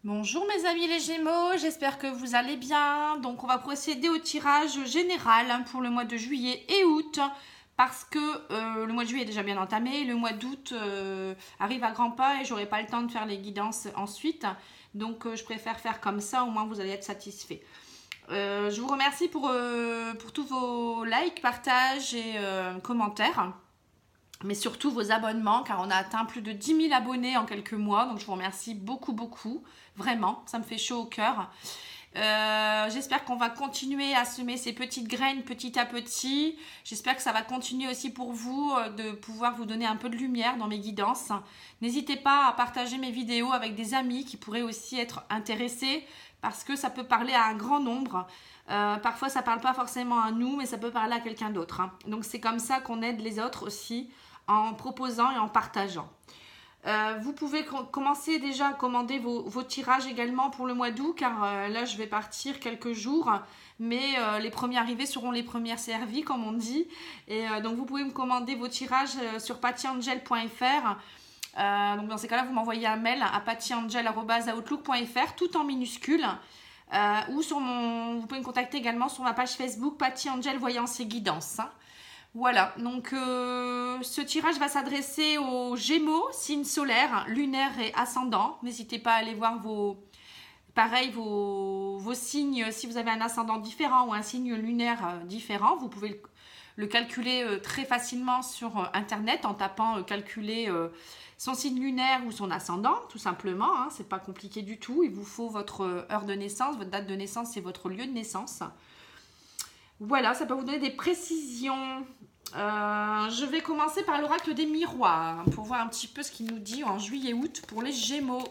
Bonjour mes amis les Gémeaux, j'espère que vous allez bien. Donc on va procéder au tirage général pour le mois de juillet et août parce que le mois de juillet est déjà bien entamé, le mois d'août arrive à grands pas et j'aurai pas le temps de faire les guidances ensuite. Donc je préfère faire comme ça, au moins vous allez être satisfaits. Je vous remercie pour tous vos likes, partages et commentaires, mais surtout vos abonnements, car on a atteint plus de 10 000 abonnés en quelques mois, donc je vous remercie beaucoup, beaucoup, vraiment, ça me fait chaud au cœur. J'espère qu'on va continuer à semer ces petites graines petit à petit. J'espère que ça va continuer aussi pour vous de pouvoir vous donner un peu de lumière dans mes guidances. N'hésitez pas à partager mes vidéos avec des amis qui pourraient aussi être intéressés parce que ça peut parler à un grand nombre. Parfois ça parle pas forcément à nous, mais ça peut parler à quelqu'un d'autre. Donc c'est comme ça qu'on aide les autres aussi en proposant et en partageant. Vous pouvez commencer déjà à commander vos tirages également pour le mois d'août, car là je vais partir quelques jours, mais les premiers arrivés seront les premières servies, comme on dit. Et donc vous pouvez me commander vos tirages sur pattyangel.fr. Donc dans ces cas-là, vous m'envoyez un mail à pattyangel@outlook.fr, tout en minuscules. Ou vous pouvez me contacter également sur ma page Facebook Patty Angel Voyance et Guidance. Voilà, donc ce tirage va s'adresser aux Gémeaux, signe solaire, lunaire et ascendant. N'hésitez pas à aller voir vos signes. Si vous avez un ascendant différent ou un signe lunaire différent, vous pouvez le calculer très facilement sur internet en tapant calculer son signe lunaire ou son ascendant, tout simplement. Hein, c'est pas compliqué du tout. Il vous faut votre heure de naissance, votre date de naissance et votre lieu de naissance. Voilà, ça peut vous donner des précisions. Je vais commencer par l'oracle des miroirs pour voir un petit peu ce qu'il nous dit en juillet-août pour les Gémeaux.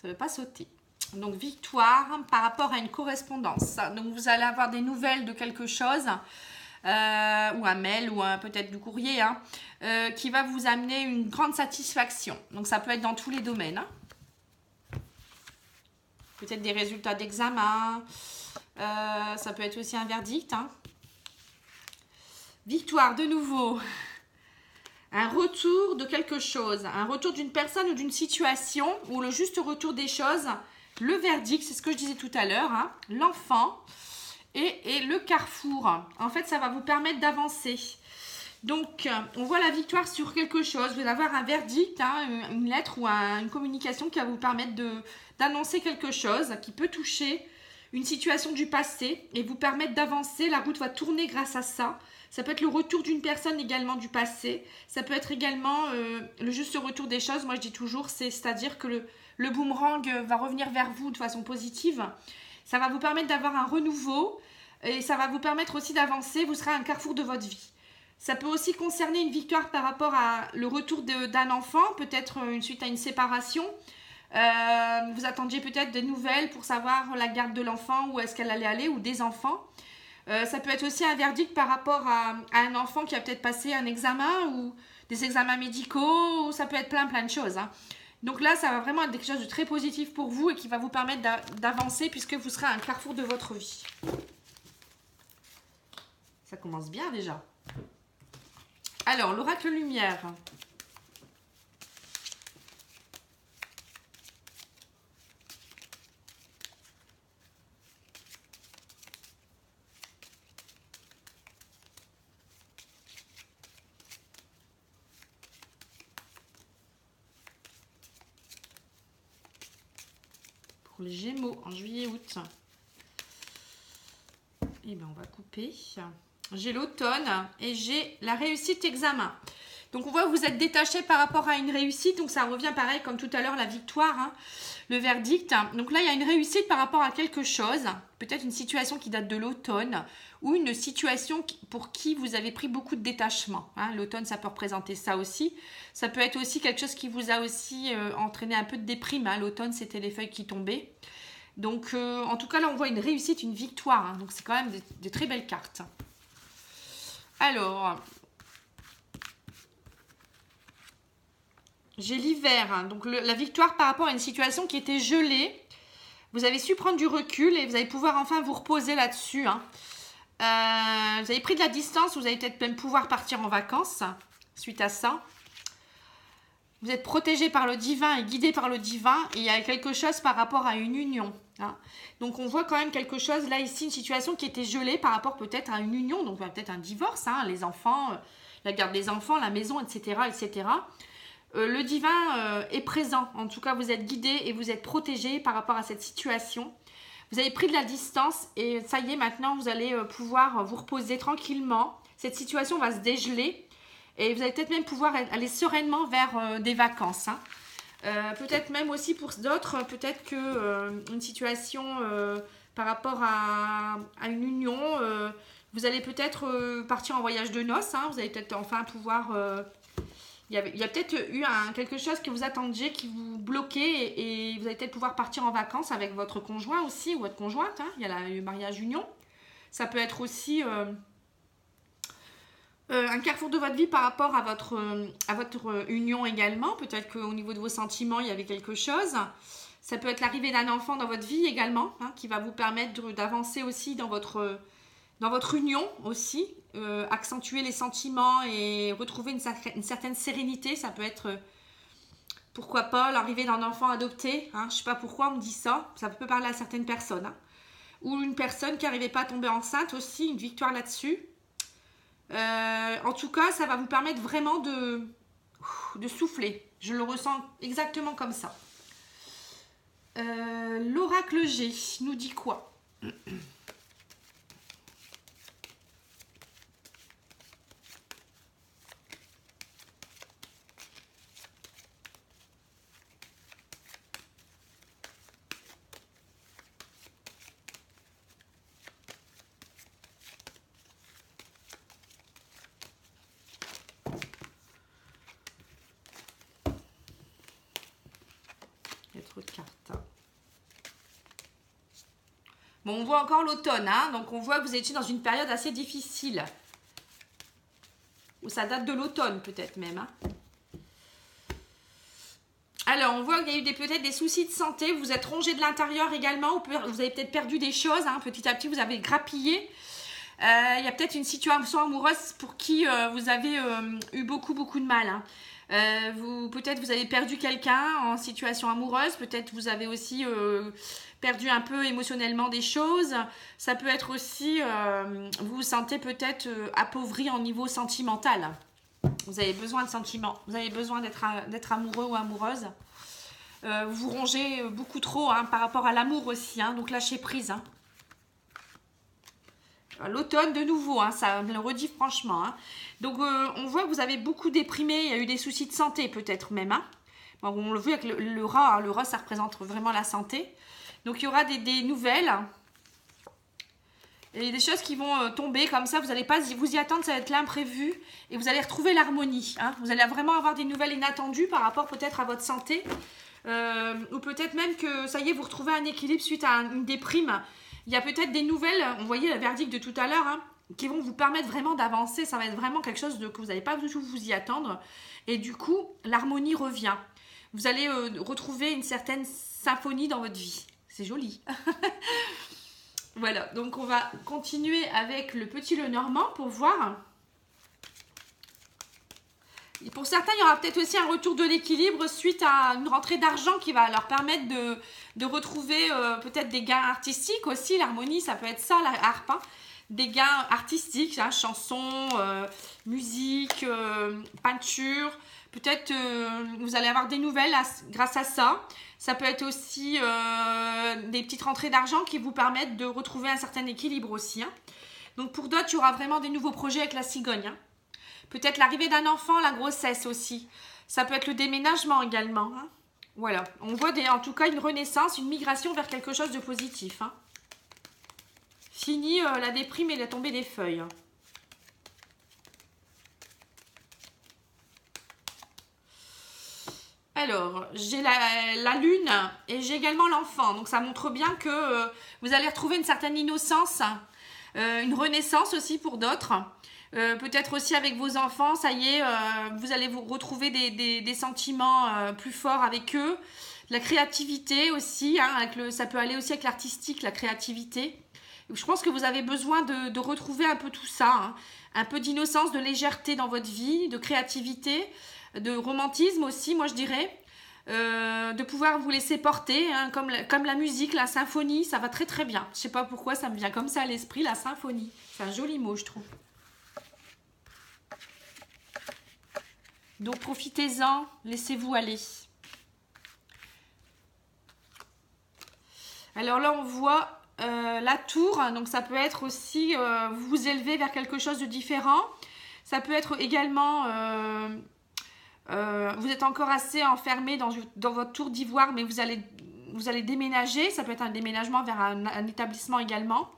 Ça ne veut pas sauter. Donc victoire par rapport à une correspondance. Donc vous allez avoir des nouvelles de quelque chose, ou un mail, ou peut-être du courrier, hein, qui va vous amener une grande satisfaction. Donc ça peut être dans tous les domaines. Hein. Peut-être des résultats d'examen, ça peut être aussi un verdict. Hein. Victoire de nouveau. Un retour de quelque chose, un retour d'une personne ou d'une situation, ou le juste retour des choses, le verdict, c'est ce que je disais tout à l'heure, hein, l'enfant et le carrefour. En fait, ça va vous permettre d'avancer. Donc, on voit la victoire sur quelque chose. Vous allez avoir un verdict, hein, une lettre ou une communication qui va vous permettre d'annoncer quelque chose qui peut toucher une situation du passé et vous permettre d'avancer. La route va tourner grâce à ça. Ça peut être le retour d'une personne également du passé. Ça peut être également le juste retour des choses. Moi, je dis toujours, c'est-à-dire que le boomerang va revenir vers vous de façon positive. Ça va vous permettre d'avoir un renouveau et ça va vous permettre aussi d'avancer. Vous serez à un carrefour de votre vie. Ça peut aussi concerner une victoire par rapport à le retour d'un enfant, peut-être suite à une séparation. Vous attendiez peut-être des nouvelles pour savoir la garde de l'enfant, où est-ce qu'elle allait aller, ou des enfants. Ça peut être aussi un verdict par rapport à un enfant qui a peut-être passé un examen ou des examens médicaux, ou ça peut être plein de choses. Hein. Donc là, ça va vraiment être quelque chose de très positif pour vous et qui va vous permettre d'avancer puisque vous serez à un carrefour de votre vie. Ça commence bien déjà. Alors, l'oracle lumière. Pour les Gémeaux en juillet-août. Et bien, on va couper. J'ai l'automne et j'ai la réussite examen. Donc on voit que vous êtes détaché par rapport à une réussite. Donc ça revient pareil comme tout à l'heure, la victoire, hein, le verdict. Donc là, il y a une réussite par rapport à quelque chose. Peut-être une situation qui date de l'automne ou une situation pour qui vous avez pris beaucoup de détachement. Hein. L'automne, ça peut représenter ça aussi. Ça peut être aussi quelque chose qui vous a aussi entraîné un peu de déprime. Hein. L'automne, c'était les feuilles qui tombaient. Donc en tout cas, là, on voit une réussite, une victoire. Hein. Donc c'est quand même des très belles cartes. Alors... j'ai l'hiver, hein. Donc la victoire par rapport à une situation qui était gelée. Vous avez su prendre du recul et vous allez pouvoir enfin vous reposer là-dessus. Hein. Vous avez pris de la distance, vous allez peut-être même pouvoir partir en vacances suite à ça. Vous êtes protégé par le divin et guidé par le divin. Et il y a quelque chose par rapport à une union. Hein. Donc on voit quand même quelque chose, là ici, une situation qui était gelée par rapport peut-être à une union. Donc peut-être un divorce, hein, les enfants, la garde des enfants, la maison, etc. etc. Le divin est présent, en tout cas vous êtes guidé et vous êtes protégé par rapport à cette situation. Vous avez pris de la distance et ça y est, maintenant vous allez pouvoir vous reposer tranquillement. Cette situation va se dégeler et vous allez peut-être même pouvoir aller sereinement vers des vacances. Hein. Peut-être même aussi pour d'autres, peut-être que une situation par rapport à une union, vous allez peut-être partir en voyage de noces. Hein. Vous allez peut-être enfin pouvoir... il y a peut-être eu quelque chose que vous attendiez, qui vous bloquait et vous allez peut-être pouvoir partir en vacances avec votre conjoint aussi ou votre conjointe. Hein. Il y a le mariage union. Ça peut être aussi un carrefour de votre vie par rapport à votre union également. Peut-être qu'au niveau de vos sentiments, il y avait quelque chose. Ça peut être l'arrivée d'un enfant dans votre vie également, hein, qui va vous permettre d'avancer aussi dans votre union aussi. Accentuer les sentiments et retrouver une certaine sérénité. Ça peut être, pourquoi pas, l'arrivée d'un enfant adopté. Hein, je ne sais pas pourquoi on me dit ça. Ça peut parler à certaines personnes. Hein. Ou une personne qui n'arrivait pas à tomber enceinte aussi, une victoire là-dessus. En tout cas, ça va vous permettre vraiment de souffler. Je le ressens exactement comme ça. L'oracle G nous dit quoi ? Trop de cartes. Bon, on voit encore l'automne, hein, donc on voit que vous étiez dans une période assez difficile. Ou ça date de l'automne peut-être même. Hein. Alors, on voit qu'il y a eu peut-être des soucis de santé, vous êtes rongé de l'intérieur également, ou vous avez peut-être perdu des choses, hein, petit à petit vous avez grappillé. Il y a peut-être une situation amoureuse pour qui vous avez eu beaucoup de mal. Hein. Peut-être vous avez perdu quelqu'un en situation amoureuse, peut-être vous avez aussi perdu un peu émotionnellement des choses. Ça peut être aussi, vous vous sentez peut-être appauvri en niveau sentimental. Vous avez besoin de sentiments, vous avez besoin d'être amoureux ou amoureuse. Vous vous rongez beaucoup trop hein, par rapport à l'amour aussi, hein, donc lâchez prise. Hein. L'automne de nouveau, hein, ça me le redit franchement. Hein. Donc on voit que vous avez beaucoup déprimé, il y a eu des soucis de santé peut-être même. Hein. Bon, on le voit avec le rat, hein, le rat ça représente vraiment la santé. Donc il y aura des nouvelles. Et des choses qui vont tomber comme ça, vous n'allez pas vous y attendre, ça va être l'imprévu. Et vous allez retrouver l'harmonie. Hein. Vous allez vraiment avoir des nouvelles inattendues par rapport peut-être à votre santé. Ou peut-être même que ça y est, vous retrouvez un équilibre suite à une déprime. Il y a peut-être des nouvelles, on voyait le verdict de tout à l'heure, hein, qui vont vous permettre vraiment d'avancer. Ça va être vraiment quelque chose que vous n'allez pas du tout vous y attendre. Et du coup, l'harmonie revient. Vous allez retrouver une certaine symphonie dans votre vie. C'est joli. Voilà, donc on va continuer avec le petit Lenormand pour voir. Et pour certains, il y aura peut-être aussi un retour de l'équilibre suite à une rentrée d'argent qui va leur permettre de retrouver peut-être des gains artistiques aussi. L'harmonie, ça peut être ça, la harpe. Hein. Des gains artistiques, hein, chansons, musique, peinture. Peut-être vous allez avoir des nouvelles grâce à ça. Ça peut être aussi des petites rentrées d'argent qui vous permettent de retrouver un certain équilibre aussi. Hein. Donc pour d'autres, il y aura vraiment des nouveaux projets avec la cigogne. Hein. Peut-être l'arrivée d'un enfant, la grossesse aussi. Ça peut être le déménagement également. Hein. Voilà, on voit en tout cas une renaissance, une migration vers quelque chose de positif. Hein. Fini la déprime et la tombée des feuilles. Alors, j'ai la lune et j'ai également l'enfant. Donc, ça montre bien que vous allez retrouver une certaine innocence, une renaissance aussi pour d'autres. Peut-être aussi avec vos enfants, ça y est, vous allez vous retrouver des sentiments plus forts avec eux. La créativité aussi, hein, ça peut aller aussi avec l'artistique, la créativité. Je pense que vous avez besoin de retrouver un peu tout ça. Hein. Un peu d'innocence, de légèreté dans votre vie, de créativité, de romantisme aussi, moi je dirais. De pouvoir vous laisser porter, hein, comme la musique, la symphonie, ça va très très bien. Je sais pas pourquoi ça me vient comme ça à l'esprit, la symphonie. C'est un joli mot, je trouve. Donc profitez-en, laissez-vous aller. Alors là, on voit la tour, donc ça peut être aussi vous élever vers quelque chose de différent. Ça peut être également, vous êtes encore assez enfermé dans votre tour d'ivoire, mais vous allez déménager. Ça peut être un déménagement vers un établissement également.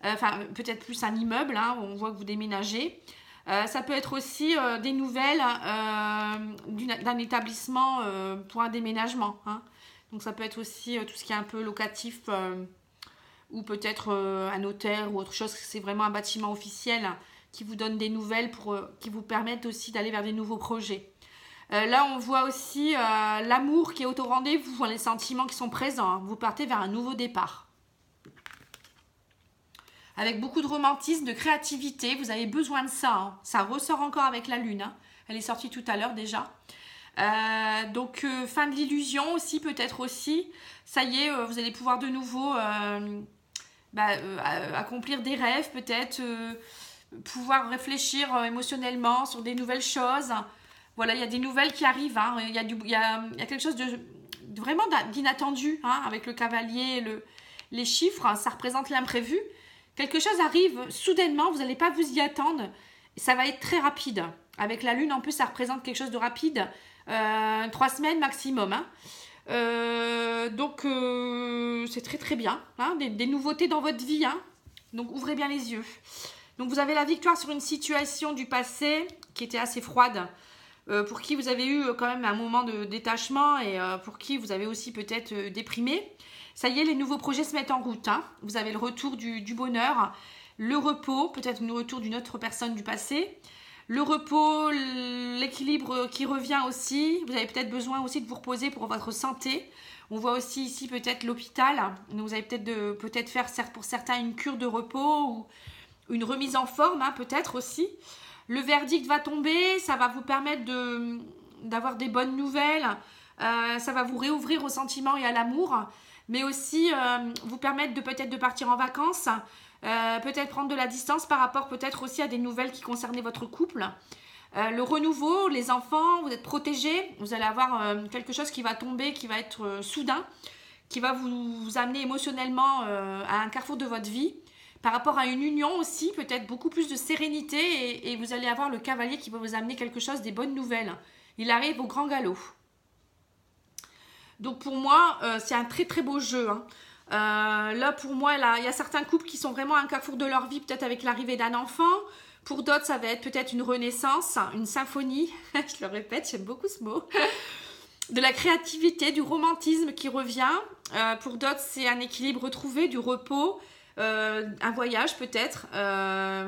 Enfin, peut-être plus un immeuble, hein, où on voit que vous déménagez. Ça peut être aussi des nouvelles d'un établissement pour un déménagement. Hein. Donc ça peut être aussi tout ce qui est un peu locatif ou peut-être un notaire ou autre chose. C'est vraiment un bâtiment officiel qui vous donne des nouvelles qui vous permettent aussi d'aller vers des nouveaux projets. Là, on voit aussi l'amour qui est au rendez-vous, les sentiments qui sont présents. Hein. Vous partez vers un nouveau départ. Avec beaucoup de romantisme, de créativité, vous avez besoin de ça. Hein. Ça ressort encore avec la lune. Hein. Elle est sortie tout à l'heure déjà. Donc, fin de l'illusion aussi, peut-être aussi. Ça y est, vous allez pouvoir de nouveau accomplir des rêves, peut-être. Pouvoir réfléchir émotionnellement sur des nouvelles choses. Voilà, il y a des nouvelles qui arrivent. Hein. Il y a quelque chose de vraiment d'inattendu hein, avec le cavalier, les chiffres. Hein, ça représente l'imprévu. Quelque chose arrive soudainement, vous n'allez pas vous y attendre. Ça va être très rapide. Avec la lune, en plus, ça représente quelque chose de rapide. 3 semaines maximum. Hein. Donc, c'est très très bien. Hein. Des nouveautés dans votre vie. Hein. Donc, ouvrez bien les yeux. Donc, vous avez la victoire sur une situation du passé qui était assez froide. Pour qui vous avez eu quand même un moment de détachement et pour qui vous avez aussi peut-être déprimé. Ça y est, les nouveaux projets se mettent en route. Hein. Vous avez le retour du bonheur, le repos, peut-être le retour d'une autre personne du passé. Le repos, l'équilibre qui revient aussi. Vous avez peut-être besoin aussi de vous reposer pour votre santé. On voit aussi ici peut-être l'hôpital. Donc vous allez peut-être faire pour certains une cure de repos ou une remise en forme, hein, peut-être aussi. Le verdict va tomber, ça va vous permettre d'avoir des bonnes nouvelles. Ça va vous réouvrir au sentiment et à l'amour. Mais aussi vous permettre peut-être de partir en vacances, peut-être prendre de la distance par rapport peut-être aussi à des nouvelles qui concernaient votre couple. Le renouveau, les enfants, vous êtes protégés, vous allez avoir quelque chose qui va tomber, qui va être soudain, qui va vous amener émotionnellement à un carrefour de votre vie. Par rapport à une union aussi, peut-être beaucoup plus de sérénité et vous allez avoir le cavalier qui va vous amener quelque chose, des bonnes nouvelles. Il arrive au grand galop. Donc pour moi, c'est un très très beau jeu. Hein. Là pour moi, il y a certains couples qui sont vraiment à un carrefour de leur vie, peut-être avec l'arrivée d'un enfant. Pour d'autres, ça va être peut-être une renaissance, une symphonie. Je le répète, j'aime beaucoup ce mot. De la créativité, du romantisme qui revient. Pour d'autres, c'est un équilibre retrouvé, du repos, un voyage peut-être.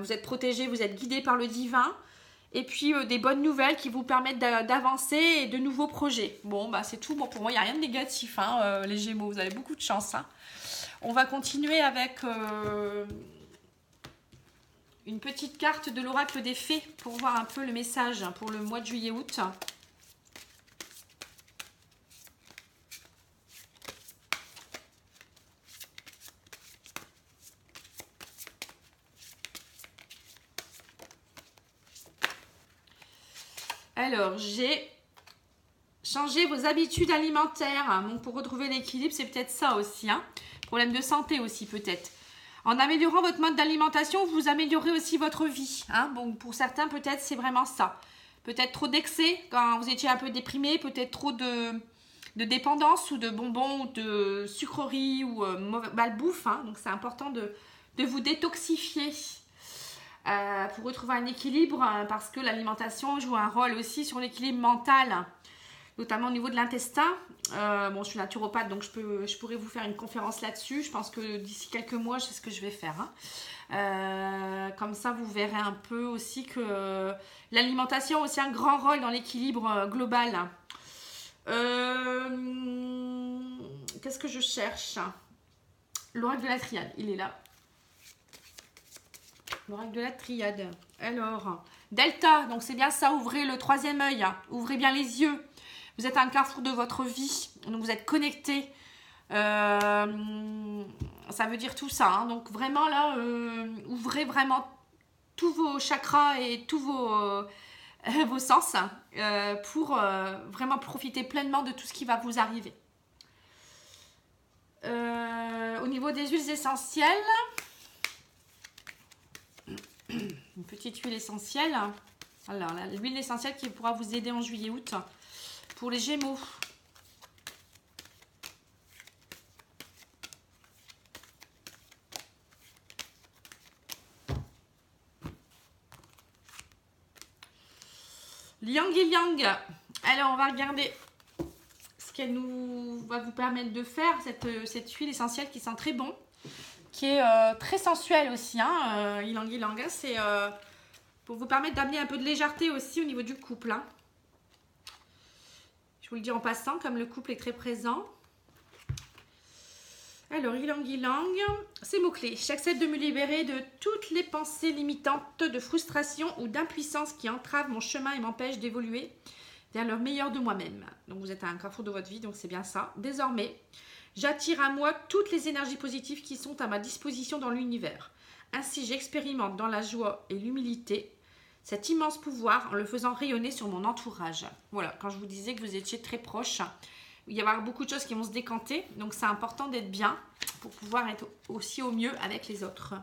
Vous êtes protégé, vous êtes guidé par le divin. Et puis des bonnes nouvelles qui vous permettent d'avancer et de nouveaux projets. Bon, bah c'est tout. Bon, pour moi, il n'y a rien de négatif, hein, les Gémeaux. Vous avez beaucoup de chance. Hein. On va continuer avec une petite carte de l'oracle des fées pour voir un peu le message pour le mois de juillet-août. Alors, j'ai changé vos habitudes alimentaires. Donc, pour retrouver l'équilibre, c'est peut-être ça aussi. Hein. Problème de santé aussi, peut-être. En améliorant votre mode d'alimentation, vous améliorez aussi votre vie. Hein. Bon, pour certains, peut-être, c'est vraiment ça. Peut-être trop d'excès quand vous étiez un peu déprimé, peut-être trop de dépendance ou de bonbons ou de sucreries ou malbouffe. Hein. Donc, c'est important de vous détoxifier pour retrouver un équilibre parce que l'alimentation joue un rôle aussi sur l'équilibre mental, notamment au niveau de l'intestin. Bon, je suis naturopathe, donc je pourrais vous faire une conférence là-dessus. Je pense que d'ici quelques mois, je sais ce que je vais faire. Hein. Comme ça, vous verrez un peu aussi que l'alimentation a aussi un grand rôle dans l'équilibre global. Qu'est-ce que je cherche? L'oracle de la triade, il est là. L'oracle de la triade. Alors, Delta, donc c'est bien ça, ouvrez le troisième œil, hein. Ouvrez bien les yeux. Vous êtes à un carrefour de votre vie, donc vous êtes connecté. Ça veut dire tout ça. Hein. Donc vraiment là, ouvrez vraiment tous vos chakras et tous vos sens pour vraiment profiter pleinement de tout ce qui va vous arriver. Au niveau des huiles essentielles, une petite huile essentielle. Alors, l'huile essentielle qui pourra vous aider en juillet-août. Pour les Gémeaux. Liang et Liang. Alors, on va regarder ce qu'elle va vous permettre de faire, cette huile essentielle qui sent très bon, qui est très sensuelle aussi. Hein, Ylang Ylang, c'est pour vous permettre d'amener un peu de légèreté aussi au niveau du couple. Hein. Je vous le dis en passant, comme le couple est très présent. Alors, Ylang Ylang, ces mots-clés. J'accepte de me libérer de toutes les pensées limitantes, de frustration ou d'impuissance qui entravent mon chemin et m'empêchent d'évoluer vers le meilleur de moi-même. Donc, vous êtes à un carrefour de votre vie, donc c'est bien ça. Désormais, j'attire à moi toutes les énergies positives qui sont à ma disposition dans l'univers. Ainsi, j'expérimente dans la joie et l'humilité cet immense pouvoir en le faisant rayonner sur mon entourage. Voilà, quand je vous disais que vous étiez très proche, il va y avoir beaucoup de choses qui vont se décanter. Donc, c'est important d'être bien pour pouvoir être aussi au mieux avec les autres.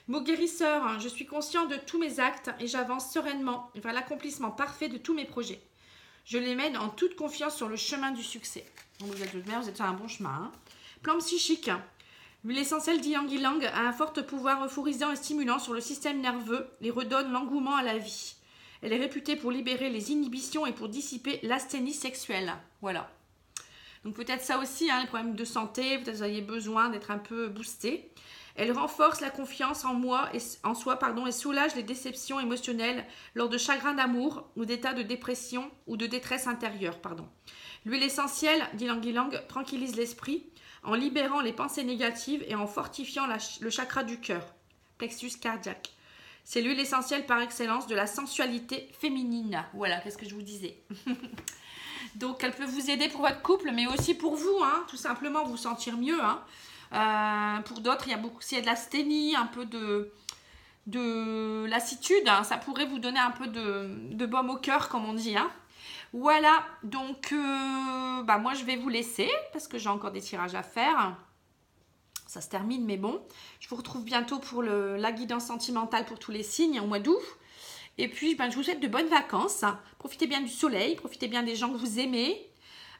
Mot guérisseur, je suis conscient de tous mes actes et j'avance sereinement vers l'accomplissement parfait de tous mes projets. Je les mène en toute confiance sur le chemin du succès. Donc, vous êtes sur un bon chemin. Hein. Plan psychique. L'huile essentielle d'Ylang Ylang a un fort pouvoir euphorisant et stimulant sur le système nerveux et redonne l'engouement à la vie. Elle est réputée pour libérer les inhibitions et pour dissiper l'asthénie sexuelle. Voilà. Donc peut-être ça aussi, hein, les problèmes de santé, peut-être vous aviez besoin d'être un peu boosté. Elle renforce la confiance en soi et soulage les déceptions émotionnelles lors de chagrins d'amour ou d'états de dépression ou de détresse intérieure. L'huile essentielle d'Ylang Ylang tranquillise l'esprit en libérant les pensées négatives et en fortifiant le chakra du cœur, plexus cardiaque. C'est l'huile essentielle par excellence de la sensualité féminine. Voilà, qu'est-ce que je vous disais. Donc, elle peut vous aider pour votre couple, mais aussi pour vous, hein, tout simplement vous sentir mieux. Hein. Pour d'autres, il y a de l'asthénie, un peu de lassitude. Hein. Ça pourrait vous donner un peu de baume au cœur, comme on dit. Hein. Voilà, donc moi je vais vous laisser parce que j'ai encore des tirages à faire. Ça se termine, mais bon. Je vous retrouve bientôt pour la guidance sentimentale pour tous les signes au mois d'août. Et puis, je vous souhaite de bonnes vacances. Profitez bien du soleil, profitez bien des gens que vous aimez.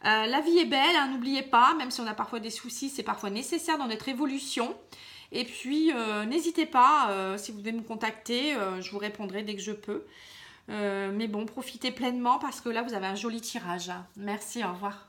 La vie est belle, hein, n'oubliez pas, même si on a parfois des soucis, c'est parfois nécessaire dans notre évolution. Et puis, n'hésitez pas, si vous devez me contacter, je vous répondrai dès que je peux. Mais bon, profitez pleinement parce que là, vous avez un joli tirage. Merci, au revoir.